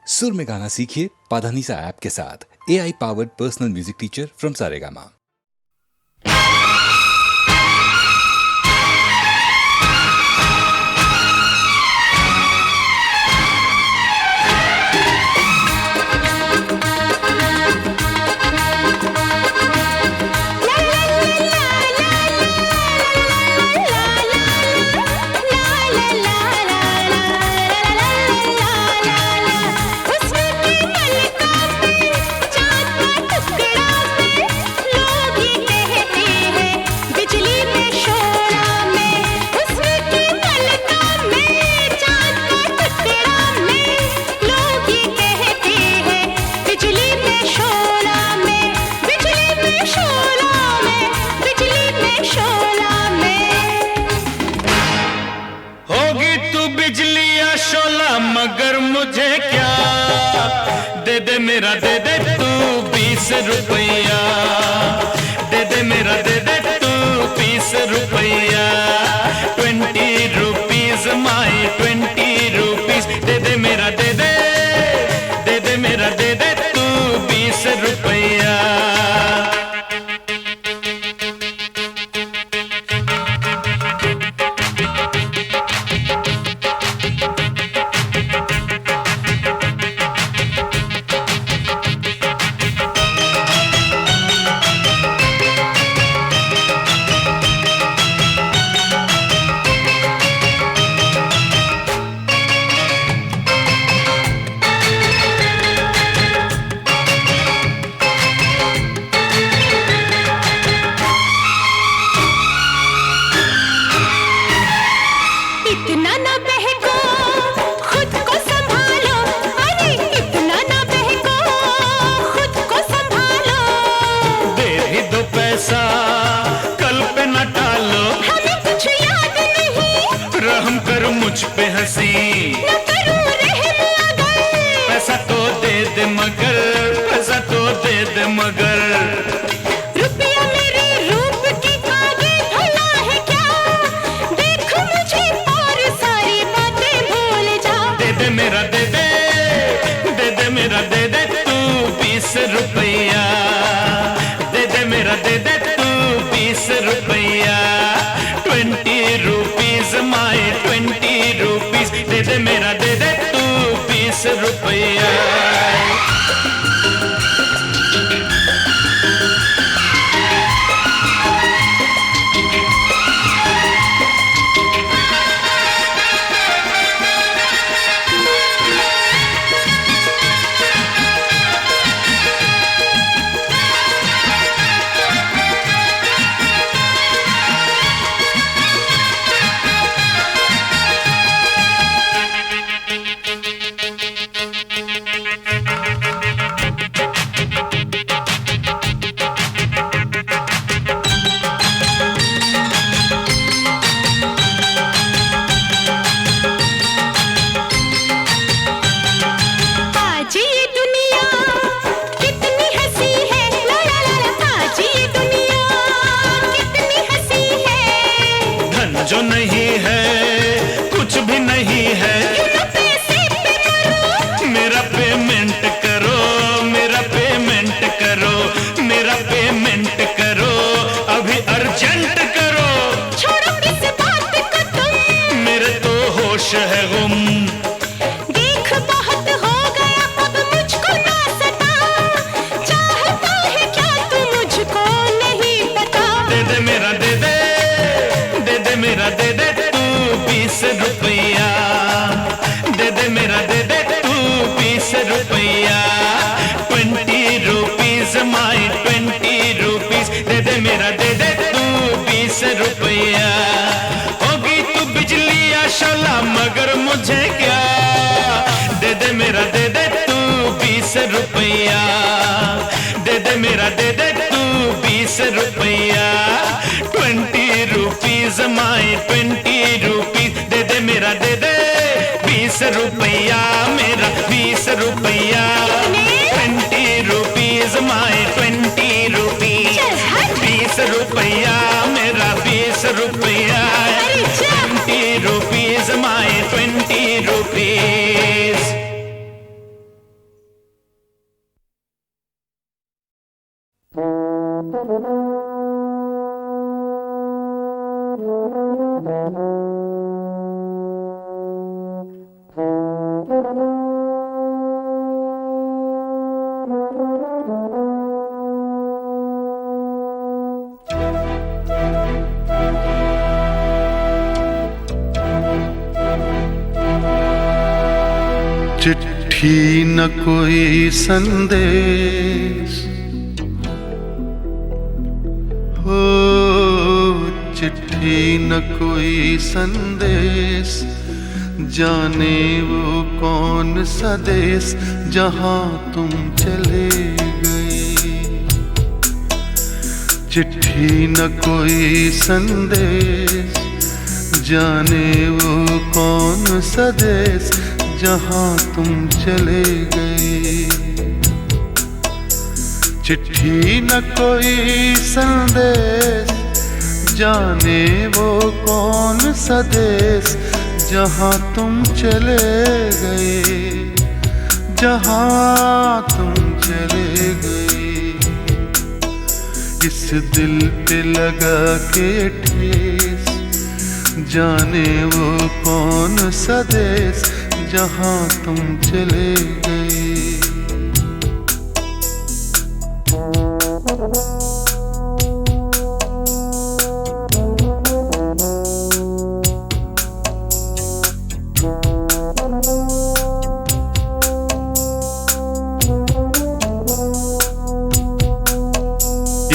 सुर में गाना सीखिए पाधानीसा ऐप के साथ। AI powered personal music teacher from Saregama. मगर मुझे क्या दे दे मेरा दे दे तू 20 रुपया दे दे मेरा दे दे तू 20 रुपया 20 रुपीज माई 20 रुपीज दे दे मेरा दे दे मेरा दे दे तू 20 रुपया। कल पे न टालो, हमें कुछ याद नहीं, रहम करो मुझ पे हंसी, न करूं रहम अगर, पैसा तो दे दे मगर, पैसा तो दे दे मगर, रुपया मेरे रूप के आगे भला है क्या, देख मुझे और सारी बातें भूल जा, दे दे मेरा दे दे मेरा दे दे तू 20 रुपया दे दे मेरा दे दे 20 रुपया 20 रुपीज माई 20 रुपीज दे दे मेरा दे दे तू 20 रुपया। जो नहीं है कुछ भी नहीं है, पैसे पे मरो, मेरा पेमेंट करो, मेरा पेमेंट करो, मेरा पेमेंट करो, अभी अर्जेंट करो, छोड़ो किस बात को तुम, मेरे तो होश है गुम, देख बहुत हो गया अब मुझको ना सता, चाहता है क्या तू मुझको नहीं पता, दे दे मेरा दे दे मेरा दे दे तू 20 रुपया दे दे मेरा दे दे तू 20 रुपया 20 रुपीज माई 20 रुपीज दे दे मेरा दे दे तू 20 रुपया। होगी तू बिजली या शोला मगर मुझे क्या दे दे मेरा दे दे तू 20 रुपया दे दे मेरा दे दे तू 20 रुपया 20 रुपीज माई 20 रुपीज दे दे मेरा दे दे 20 रुपया मेरा 20 रुपया 20 रुपीज माई 20 रुपीज 20 रुपया मेरा 20 रुपया 20 रुपीज माई 20 रुपीज। चिट्ठी न कोई संदेश हो, चिट्ठी न कोई संदेश, जाने वो कौन सा देश जहां तुम चले गए। चिट्ठी न कोई संदेश, जाने वो कौन सा देश जहां तुम चले गए। चिट्ठी न कोई संदेश, जाने वो कौन सा देश जहां तुम चले गए, जहां तुम चले गए। इस दिल पे लगा के ठेस, जाने वो कौन सा देश जहां तुम चले गए।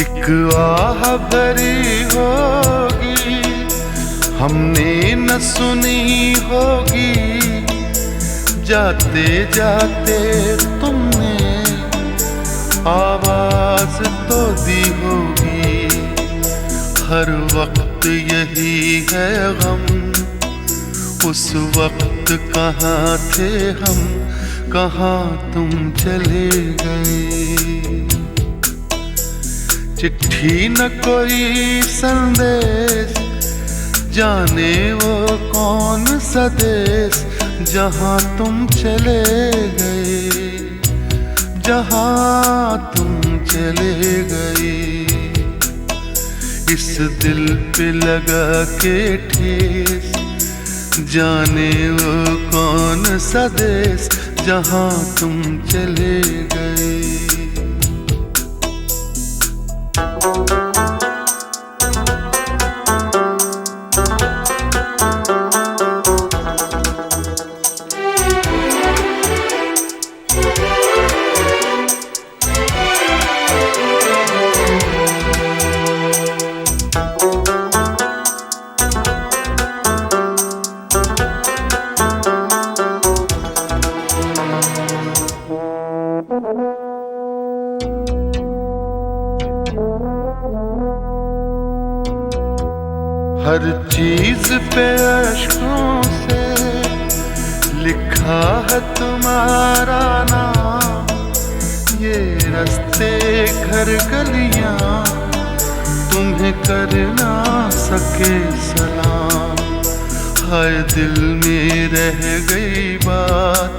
एक आह भरी होगी, हमने न सुनी होगी, जाते जाते तुमने आवाज तो दी होगी। हर वक्त यही है गम, उस वक्त कहाँ थे हम, कहाँ तुम चले गए। चिट्ठी न कोई संदेश, जाने वो कौन सा देश जहां तुम चले गए, जहां तुम चले गए। इस दिल पे लगा के ठेस, जाने वो कौन सा देश जहां तुम चले गए। हर चीज पे अश्कों से लिखा है तुम्हारा नाम। ये रास्ते घर गलियां तुम्हें कर ना सके सलाम। हाय दिल में रह गई बात,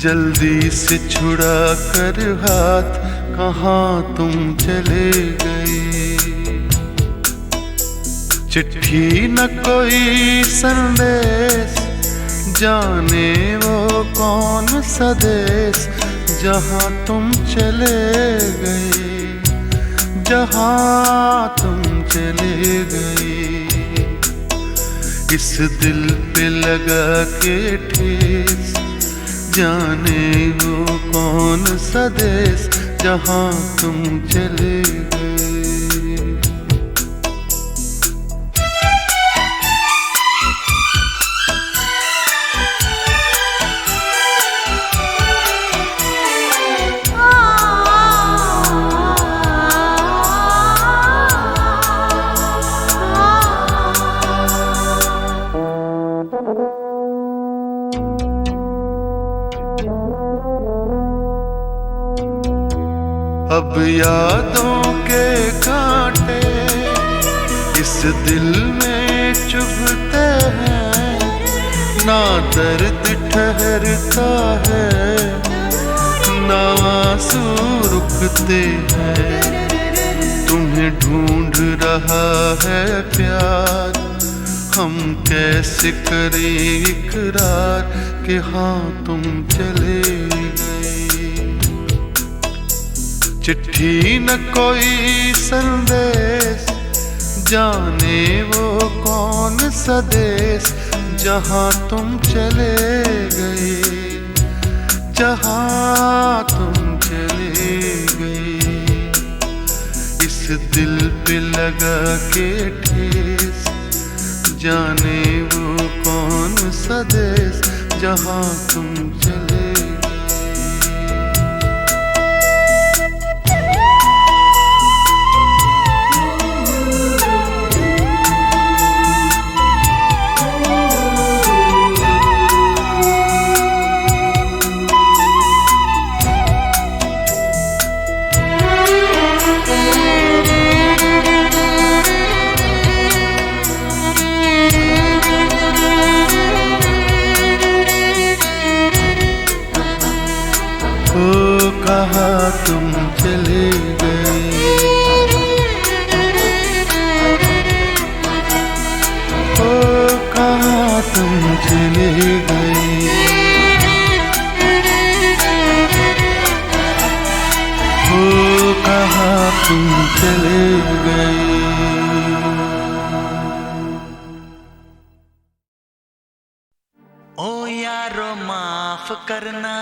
जल्दी से छुड़ा कर हाथ, कहाँ तुम चले गए। चिट्ठी न कोई संदेश, जाने वो कौन सा देश जहां तुम चले गए, जहां तुम चले गए। इस दिल पे लगा के ठेस, जाने वो कौन सा देश जहां तुम चले गए। अब यादों के कांटे इस दिल में चुभते हैं, ना दर्द ठहरता है, ना आंसू रुकते हैं। हमें ढूंढ रहा है प्यार, हम कैसे करें इकरार कि हाँ तुम चले गए। चिट्ठी न कोई संदेश, जाने वो कौन सा देश जहाँ तुम चले गए, जहाँ तुम चले गए। इस दिल पे लगा के ठेस, जाने वो कौन सा देश जहाँ तुम चले गए। कहाँ तुम चले गए, ओ कहाँ तुम चले गए, ओ कहाँ तुम चले गए। ओ यारो माफ करना,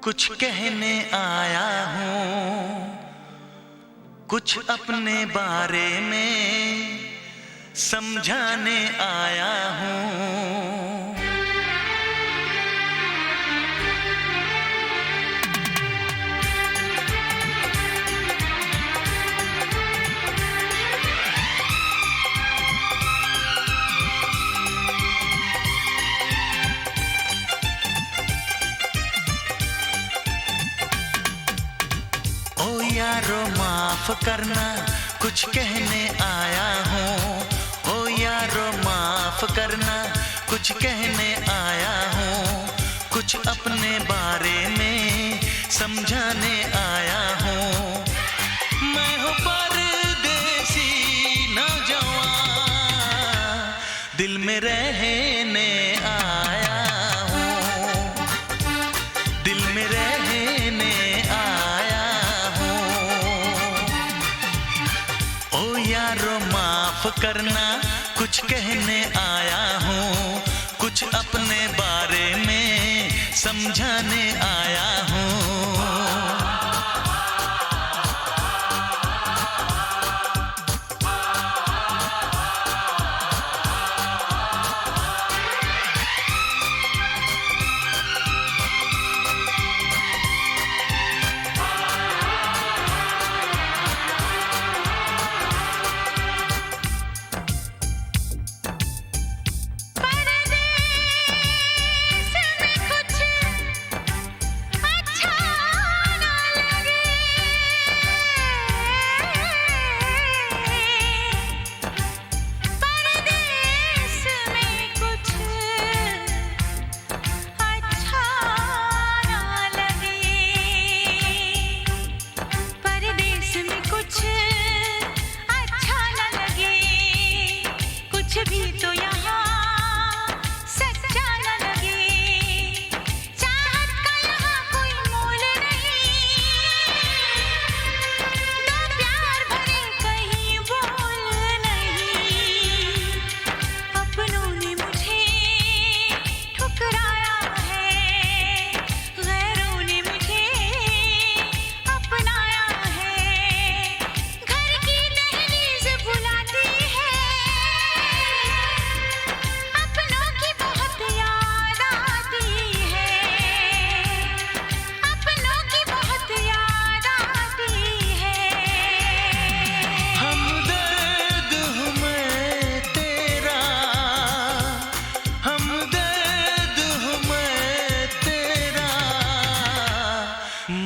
कुछ कहने आया हूँ, कुछ अपने बारे में समझाने आया हूँ। यारो माफ करना, कुछ कहने आया हूँ। ओ यारो माफ करना, कुछ कहने आया हूँ, कुछ अपने बारे में समझाने आया हूँ। मैं हूँ परदेसी नौजवान, दिल में रहने आया हूँ, दिल में रहने आया हूँ। ओ यारो माफ करना, कुछ कहने आया हूँ, कुछ अपने बारे में समझाने आया हूँ।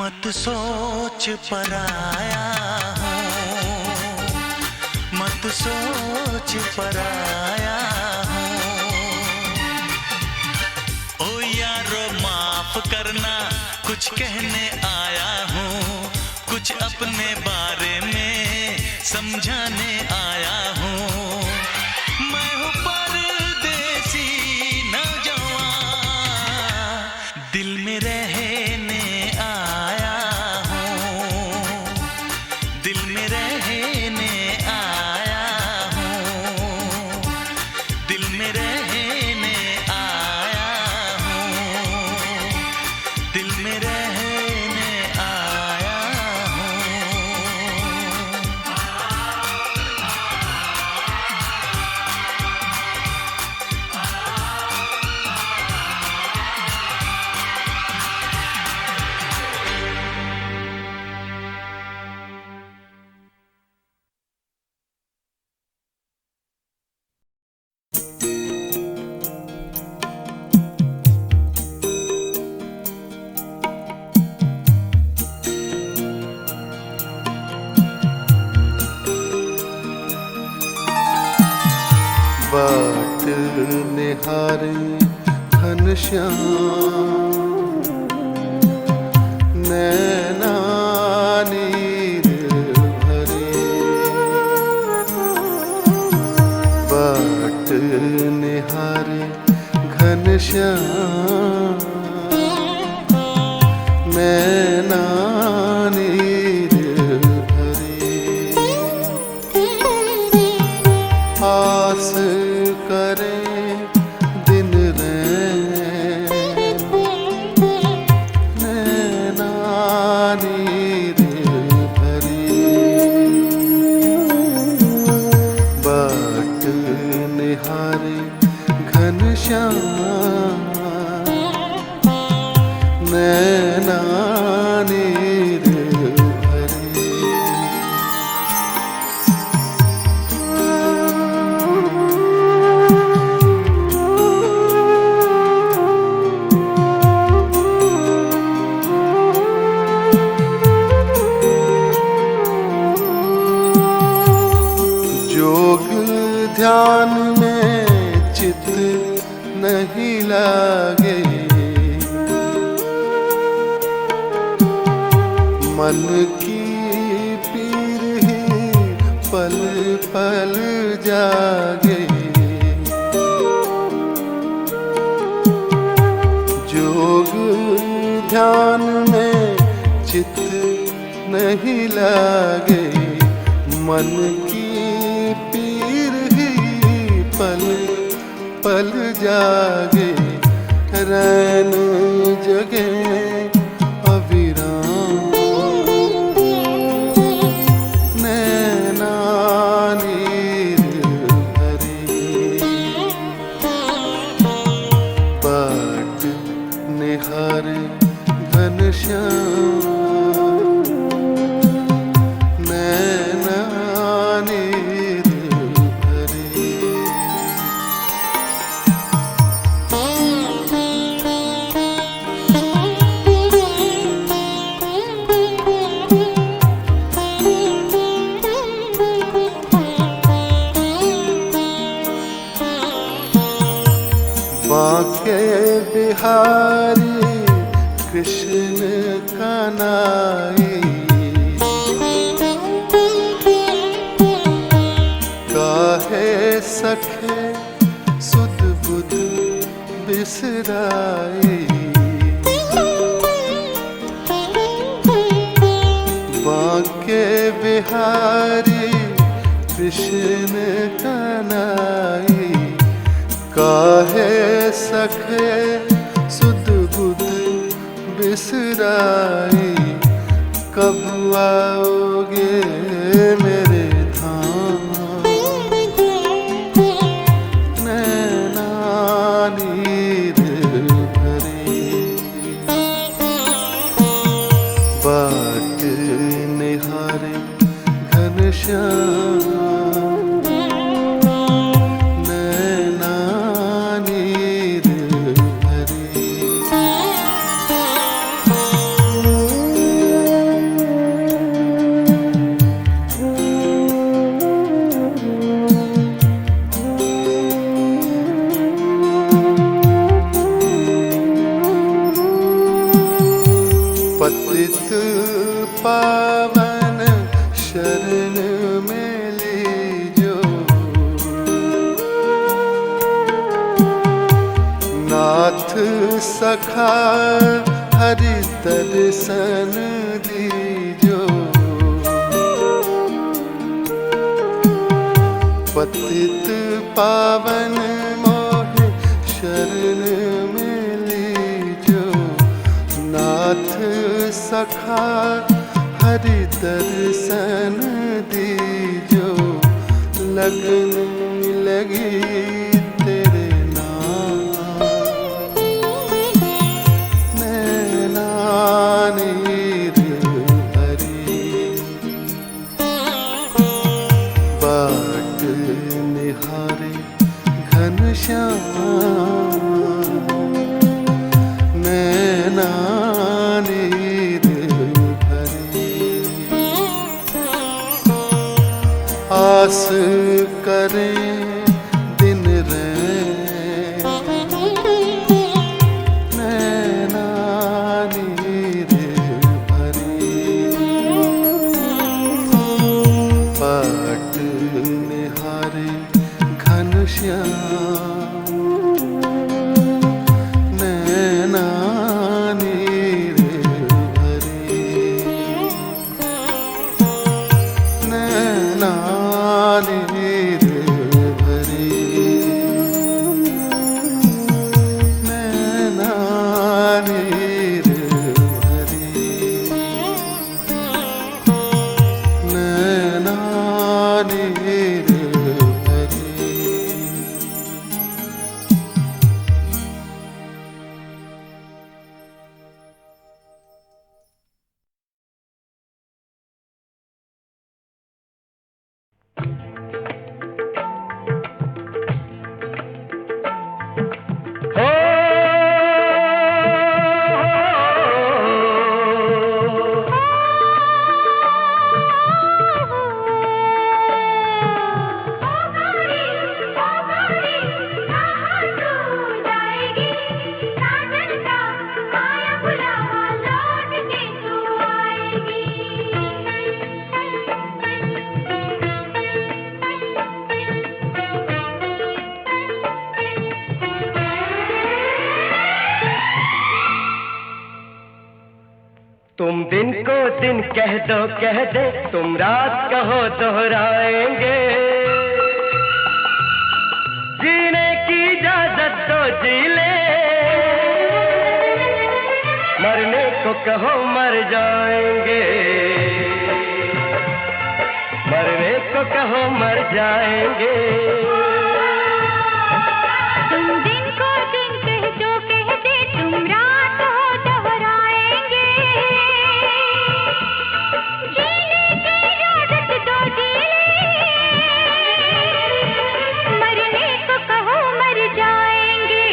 मत सोच पराया हूँ, मत सोच पराया हूँ। ओ यारो माफ करना, कुछ कहने आया हूँ, कुछ अपने बारे में समझाने आया हूँ। मैं हूँ परदेसी नौजवान, दिल में रहने आया हूँ, दिल में रहने आया हूँ, दिल में रहने आया हूँ, दिल में रहने आया हूँ। बाट निहारे घनश्याम नैना नीर भरे, बाट निहारे घनश्याम नैना नीर भरे, आस करे दिन रैन नैना नीर भरे, बाट निहारे घनश्याम नैना नीर भरे। जोग ध्यान में चित नहीं लागे, मन की पीर ही पल पल जागे, जोग ध्यान में चित नहीं लागे, मन की पीर ही पल पल जागे, रैन जगे अविराम नैना नीर भरे, बाट निहारे घनश्याम नैना नीर भरे। बांके बिहारी कृष्ण कनाई, काहे सखे सुध बुध बिसराई, बांके बिहारी कृष्ण कनाई, काहे सखे सुध बुध बिसराई, कब आओगे मेरे धाम नैना नीर भरे, बाट निहारे घनश्याम नैना नीर भरे। पतित पावन शरण में लीजो, नाथ सखा हरि दर्शन दीजो। पतित पावन मोहे शरण में लीजो, नाथ सखा हरि दर्शन दीजो। लगन लगी तेरे नाम, नैना नीर भरी, बाट निहारे घनश्याम, नैना नीर भरी। आस करें दिन रैन, नैना नीर भरी। बाट निहारे घनश्याम, नैना नीर भरी, नैना नीर भरी, नैना नीर भरी, नैना नीर भरी। हो तुम दिन को दिन कह दो कह दे, तुम रात कहो दोहराएंगे। जीने की इजाजत तो जी ले, मरने को कहो मर जाएंगे, मरने को कहो मर जाएंगे। तुम दिन को दिन कह दो कह दे, तुम रात हो दोहराएंगे। जीने की इजाजत दो जी ले, मरने को कहो मर जाएंगे,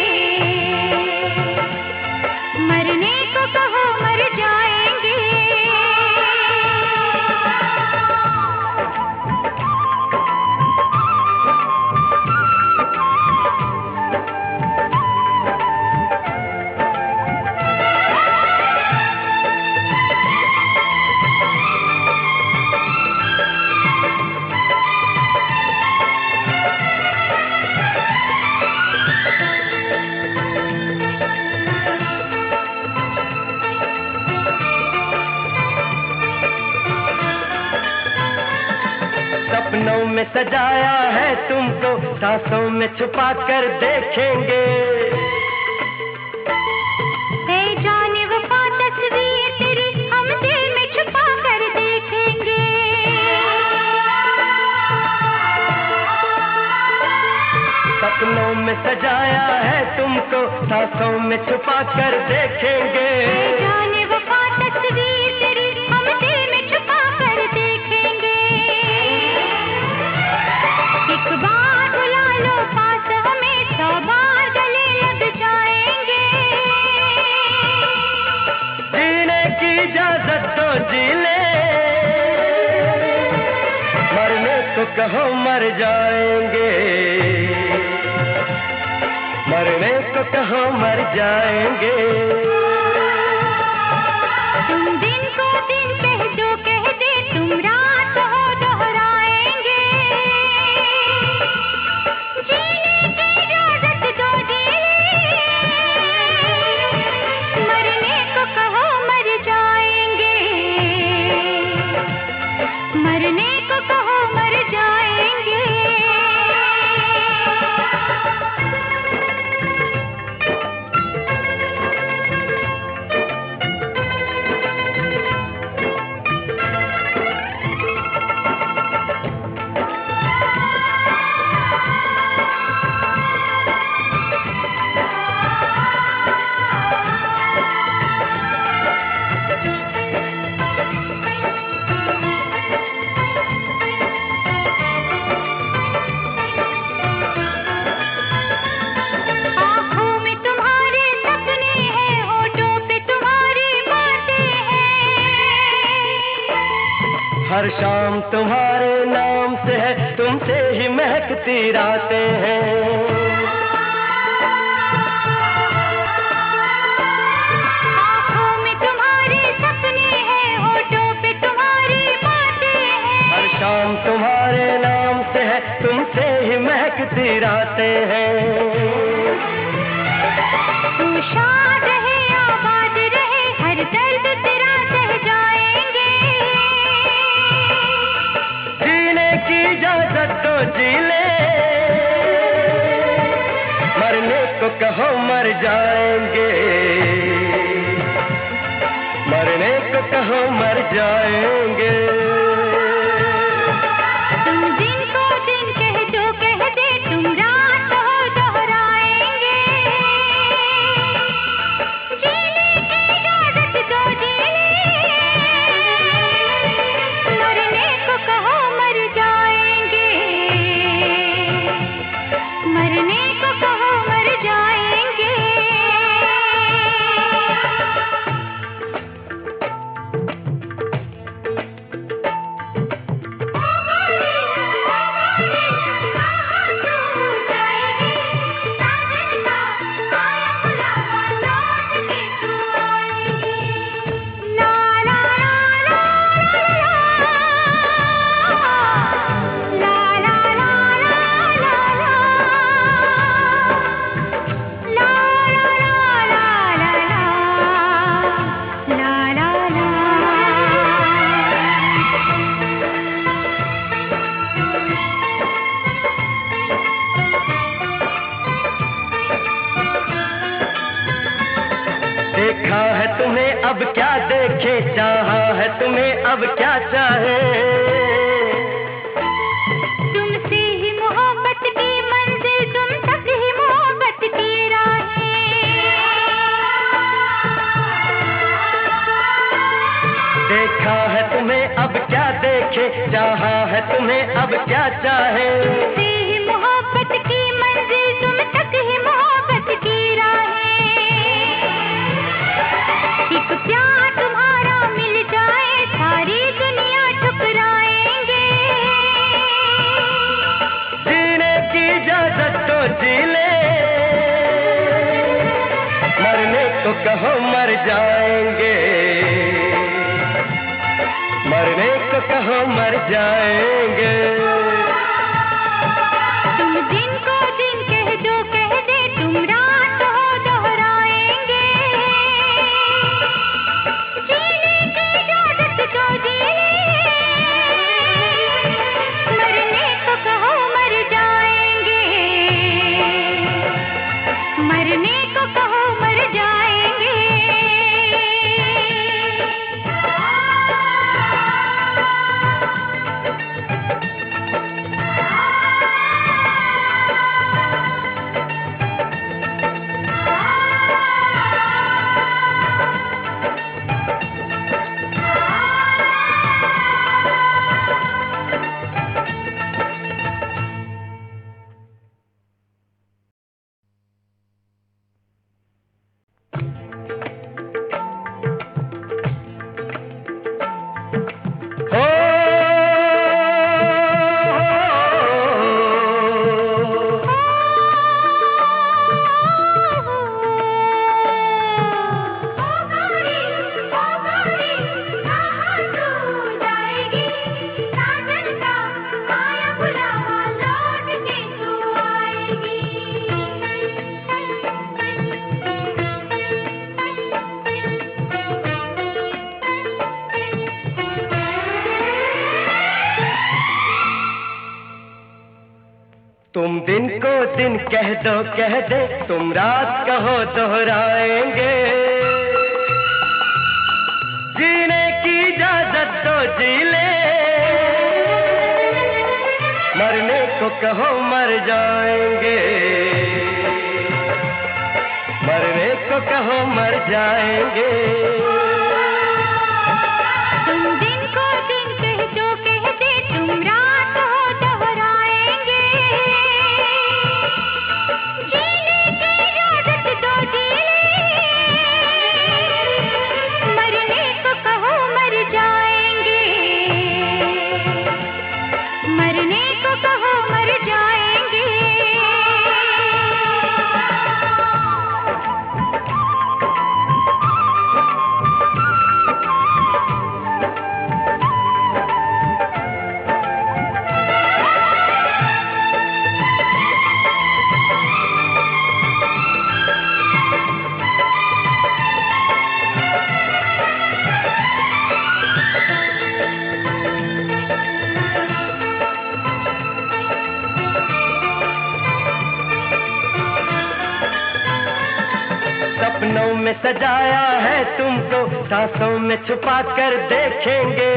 मरने को कहो मर जाएंगे। सपनों में सजाया है तुमको, सांसों में छुपा कर देखेंगे। है जाने वफा तस्वीर तेरी, हम दिल में छुपा कर देखेंगे। सपनों में सजाया है तुमको, सांसों में छुपा कर देखेंगे। है जाने वफा तस्वीर तेरी, हम दिल में छुपा कर देखेंगे। एक बार बुला लो पास हमें, 100 बार गले लग जाएंगे। जीने की इजाजत तो जी ले, मरने को कहो मर जाएंगे, मरने को कहो मर जाएंगे। तुम दिन को दिन कह दो हर शाम तुम्हारे नाम से है, तुमसे ही महकती रातें हैं। शाम तुम्हारे नाम से है, तुमसे ही महकती रातें हैं। तू शाद रहे आबाद रहे, हर दर्द तेरा सह जाएंगे। जीने की इजाजत तो जी ले, मरने को कहो मर जाएंगे। मरने को कहो मर जाएंगे। देखा है तुम्हें अब क्या देखे, चाहा है तुम्हें अब क्या चाहे। तुमसे ही मोहब्बत की मंजिल, तुम तक ही मोहब्बत की राहें। देखा है तुम्हें अब क्या देखे, चाहा है तुम्हें अब क्या चाहे। तुमसे ही मोहब्बत की मंजिल, तुम तक ही मोहब्बत की राहें। एक प्यार तुम्हारा मिल जाए, सारी दुनिया ठुकराएंगे। जीने की इजाजत तो जी ले, मरने को कहो मर जाएंगे। मरने को कहो मर जाएंगे। तुम दिन को दिन कह दो कह दे, तुम रात हो दोहराएंगे। जीने की इजाजत तो जी ले, मरने को कहो मर जाएंगे। मरने को कहो मर जाएंगे। तुम दिन को दिन कह दो कह दे, तुम रात कहो दोहराएंगे। जीने की इजाजत तो जी ले, मरने को कहो मर जाएंगे। मरने को कहो मर जाएंगे। तुम दिन को दिन कह दो कह दे, तुम रात हो दोहराएंगे। जीने की इजाजत तो जी ले, मरने को कहो मर जाएंगे। सजाया है तुमको, सांसों में छुपा कर देखेंगे।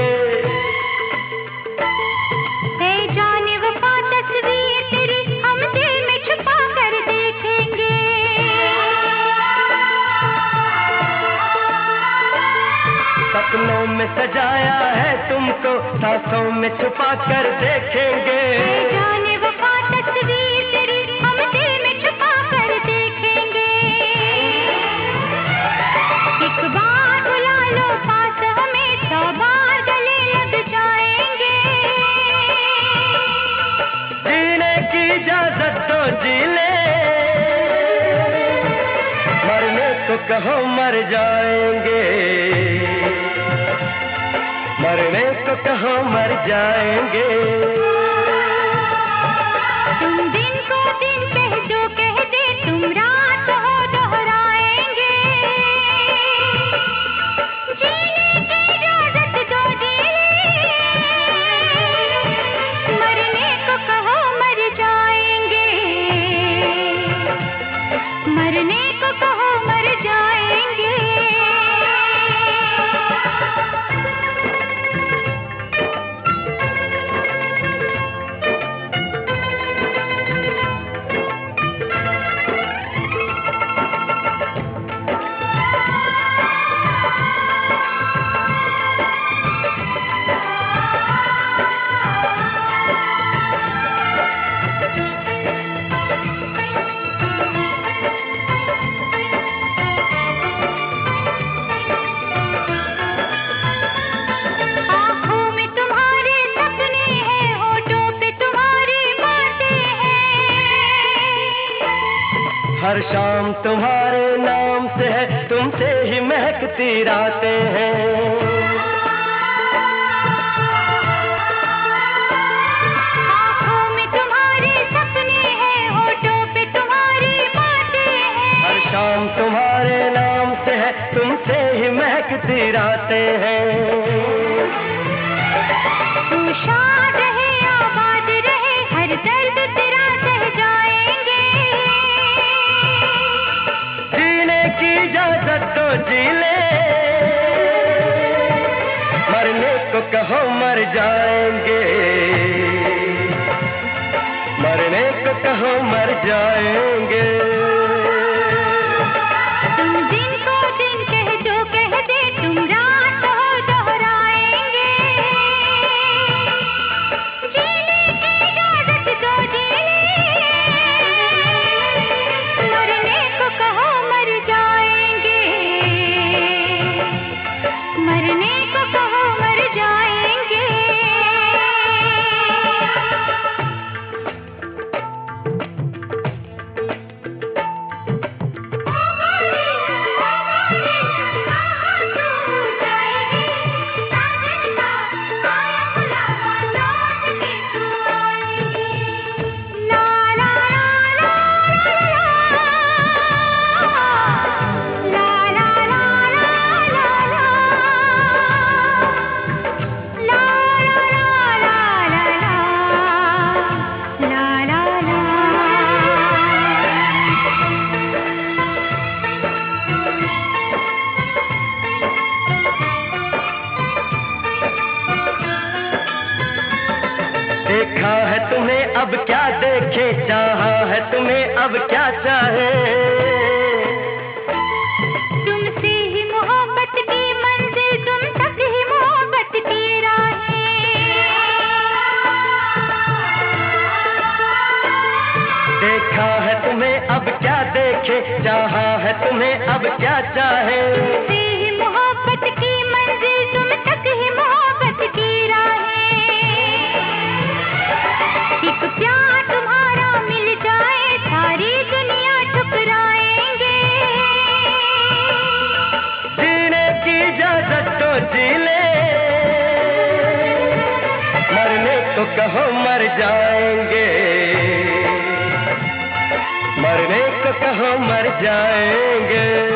है जाने वफा तस्वीर तेरी हम दिल में छुपा कर देखेंगे। सपनों में सजाया है तुमको, सांसों में छुपा कर देखेंगे। है जाने वफा तस्वीर तेरी हम दिल में छुपा कर देखेंगे। एक बार बुला लो पास हमें, 100 बार गले लग जाएंगे। जीने की इजाजत तो जी ले, मरने को कहो मर जाएंगे। मरने को कहो मर जाएंगे। तुम दिन को दिन कह जो कह दे, तुम रात हो दोहराएंगे। जीने की इजाजत दो जी ले, मरने को कहो मर जाएंगे। मरने को कहो मर जाएंगे। आँखों में तुम्हारे सपने हैं, होठों पे तुम्हारी बातें हैं। हर शाम तुम्हारे नाम से है, तुमसे ही महकती रातें हैं। आँखों में तुम्हारे सपने हैं, होठों पे तुम्हारी बातें हैं। हर शाम तुम्हारे नाम से है, तुमसे ही महकती रातें हैं। तू शाद रहे आबाद रहे, हर दर्द तेरा सह जाएंगे। जीने की इजाजत तो जी ले, मरने को कहो मर जाएंगे। मरने को कहो मर जाएंगे। तुम दिन को दिन कह जो कह दे, तुम रात हो दोहराएंगे। जीने की इजाजत दो जी ले, मरने को कहो मर जाएंगे। मरने को कहो मर जाएंगे। देखा है तुम्हें अब क्या देखे, चाहा है तुम्हें अब क्या चाहे। तुमसे ही मोहब्बत की मंजिल, तुम तक ही मोहब्बत की राहें। देखा है तुम्हें अब क्या देखे, चाहा है तुम्हें अब क्या चाहे। तुमसे ही मोहब्बत की मंजिल, तुम तक ही मोहब्बत की राहें। एक प्यार तुम्हारा मिल जाए, सारी दुनिया ठुकराएंगे। जीने की इजाजत तो जी ले, मरने को कहो मर जाएंगे। मरने को कहो मर जाएंगे।